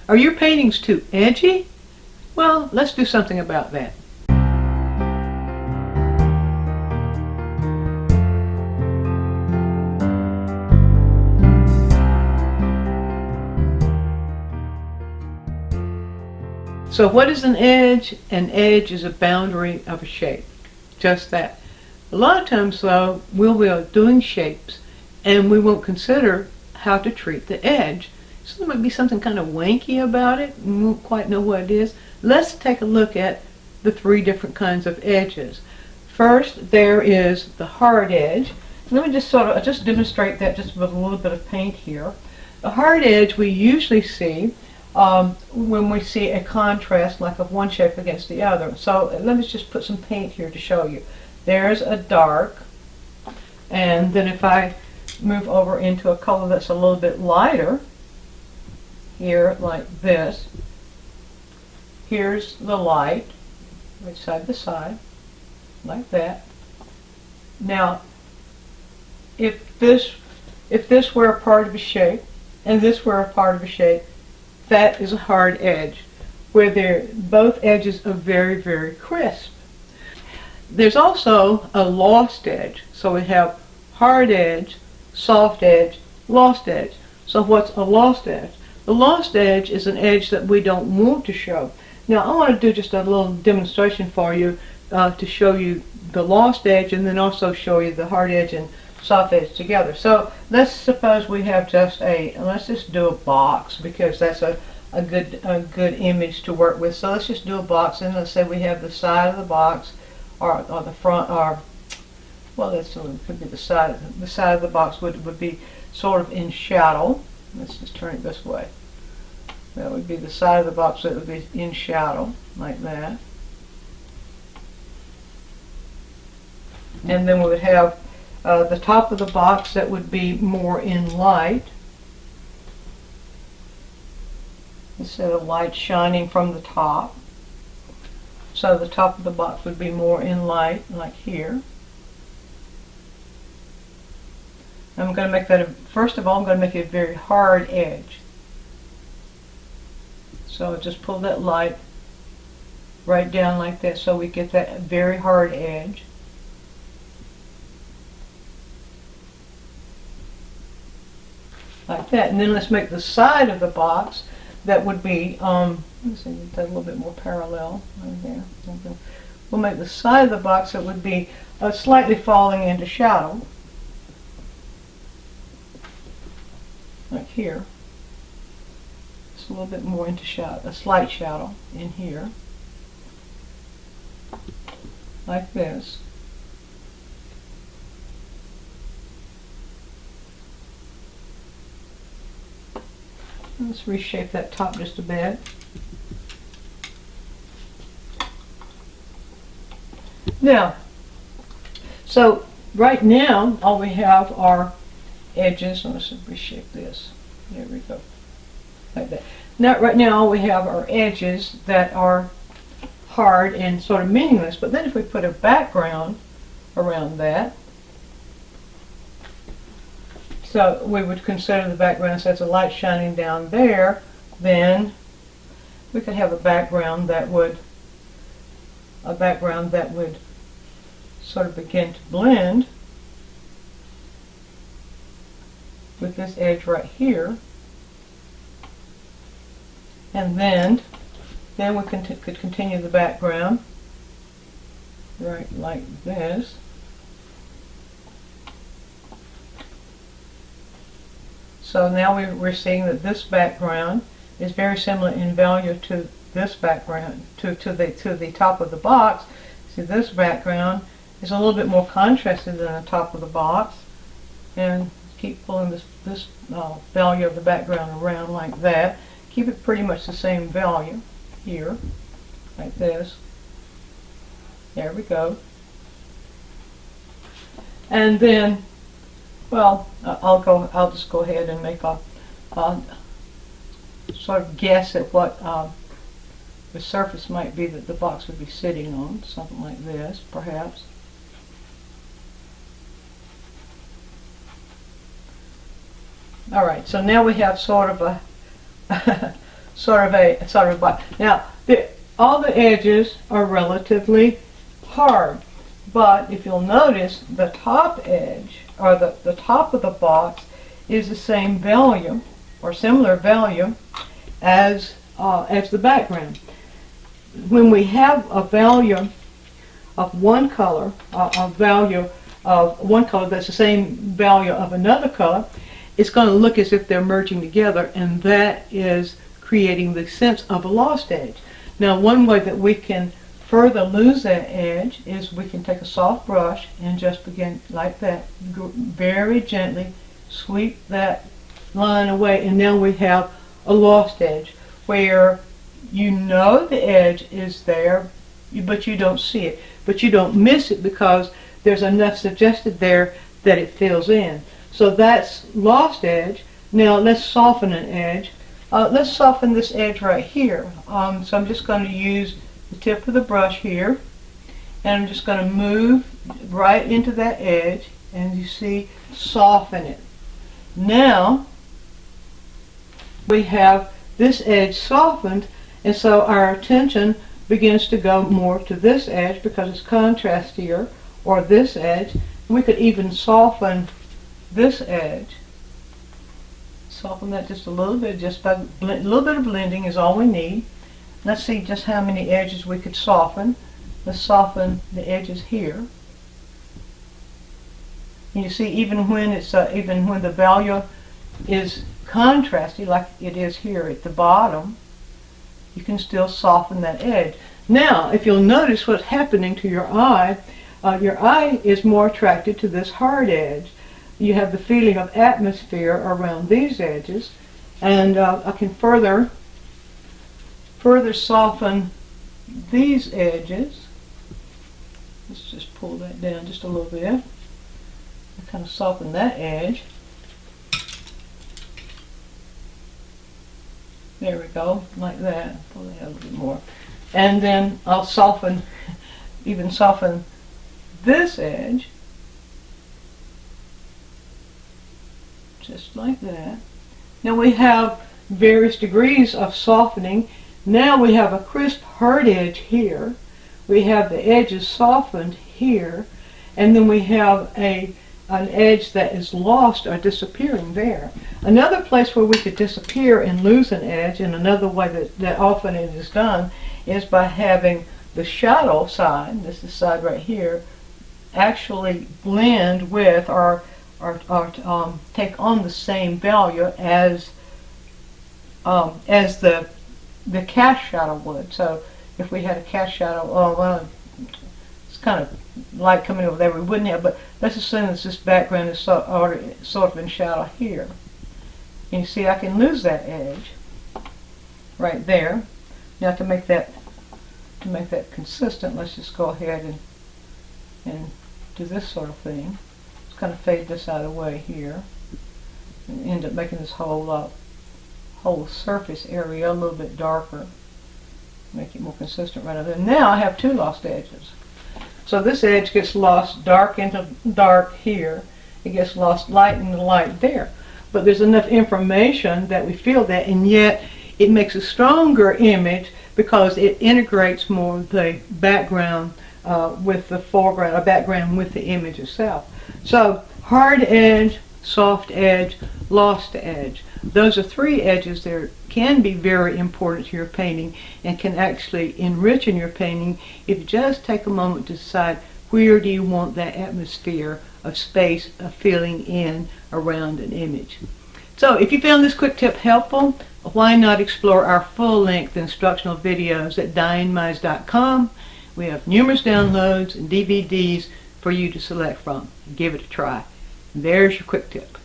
Are your paintings too edgy? Well, let's do something about that. So what is an edge? An edge is a boundary of a shape. Just that. A lot of times though, we'll be doing shapes and we won't consider how to treat the edge. So there might be something kind of wanky about it and we won't quite know what it is. Let's take a look at the three different kinds of edges. First, there is the hard edge. Let me just just demonstrate that just with a little bit of paint here. The hard edge we usually see when we see a contrast like of one shape against the other. So let me just put some paint here to show you. There's a dark, and then if I move over into a color that's a little bit lighter, here like this, here's the light, right side to side, like that. Now, if this were a part of a shape, and this were a part of a shape, that is a hard edge, where both edges are very, very crisp. There's also a lost edge. So we have hard edge, soft edge, lost edge. So what's a lost edge? The lost edge is an edge that we don't want to show. Now I want to do just a little demonstration for you to show you the lost edge and then also show you the hard edge and soft edge together. So let's suppose we have let's just do a box because that's a good image to work with. So let's just do a box and let's say we have the side of the box or the front, or well, this could be the side. The side of the box would be sort of in shadow. Let's just turn it this way. That would be the side of the box that would be in shadow, like that. And then we would have the top of the box that would be more in light, instead of light shining from the top. So the top of the box would be more in light, like here. I'm going to make that, first of all, I'm going to make it a very hard edge. So just pull that light right down like that so we get that very hard edge. Like that. And then let's make the side of the box that would be, let's see, get that a little bit more parallel right there. We'll make the side of the box that would be slightly falling into shadow, like here. Just a little bit more into shadow, a slight shadow in here, like this. Let's reshape that top just a bit. Now, so right now all we have are edges. Let's reshape this. There we go. Like that. Now, right now all we have are edges that are hard and sort of meaningless. But then if we put a background around that, so we would consider the background, so it's a light shining down there, then we could have a background that would sort of begin to blend with this edge right here. And then we could continue the background right like this. So now we're seeing that this background is very similar in value to this background, to the top of the box. See, this background is a little bit more contrasted than the top of the box. And keep pulling this value of the background around like that. Keep it pretty much the same value here, like this. There we go. And then, well, I'll just go ahead and make a sort of guess at what the surface might be that the box would be sitting on. Something like this, perhaps. All right, so now we have sort of a sort of a bite. Now, all the edges are relatively hard, but if you'll notice, the top edge, or the top of the box, is the same value, or similar value, as the background. When we have a value of one color, a value of one color that's the same value of another color, it's going to look as if they're merging together, and that is creating the sense of a lost edge. Now, one way that we can further lose that edge is we can take a soft brush and just begin like that, very gently sweep that line away, and now we have a lost edge where you know the edge is there, but you don't see it, but you don't miss it because there's enough suggested there that it fills in. So that's lost edge. Now let's soften an edge. Let's soften this edge right here. So I'm just going to use the tip of the brush here, and I'm just going to move right into that edge, and you see, soften it. Now we have this edge softened, and so our attention begins to go more to this edge because it's contrastier, or this edge. We could even soften this edge. Soften that just a little bit, just by a little bit of blending is all we need. Let's see just how many edges we could soften. Let's soften the edges here. And you see, even when the value is contrasty, like it is here at the bottom, you can still soften that edge. Now, if you'll notice what's happening to your eye is more attracted to this hard edge. You have the feeling of atmosphere around these edges, and I can further soften these edges. Let's just pull that down just a little bit. Kind of soften that edge. There we go, like that. Pull that out a little bit more, and then I'll even soften this edge, just like that. Now we have various degrees of softening. Now we have a crisp hard edge here. We have the edges softened here, and then we have an edge that is lost or disappearing there. Another place where we could disappear and lose an edge, and another way that often it is done, is by having the shadow side, this is the side right here, actually blend with or take on the same value as the cast shadow would. So if we had a cast shadow, well, it's kind of light coming over there, we wouldn't have, but let's assume that this background is sort of in shadow here. And you see, I can lose that edge right there. Now to make that consistent, let's just go ahead and do this sort of thing. Just kind of fade this out of the way here, and end up making this whole surface area a little bit darker. Make it more consistent right over there. Now I have two lost edges. So this edge gets lost dark into dark here. It gets lost light into light there. But there's enough information that we feel that, and yet it makes a stronger image because it integrates more the background with the foreground, or background with the image itself. So hard edge, soft edge, lost edge. Those are three edges that can be very important to your painting and can actually enrich in your painting if you just take a moment to decide where do you want that atmosphere of space of filling in around an image. So if you found this quick tip helpful, why not explore our full-length instructional videos at DianneMize.com. We have numerous downloads and DVDs for you to select from. Give it a try. There's your quick tip.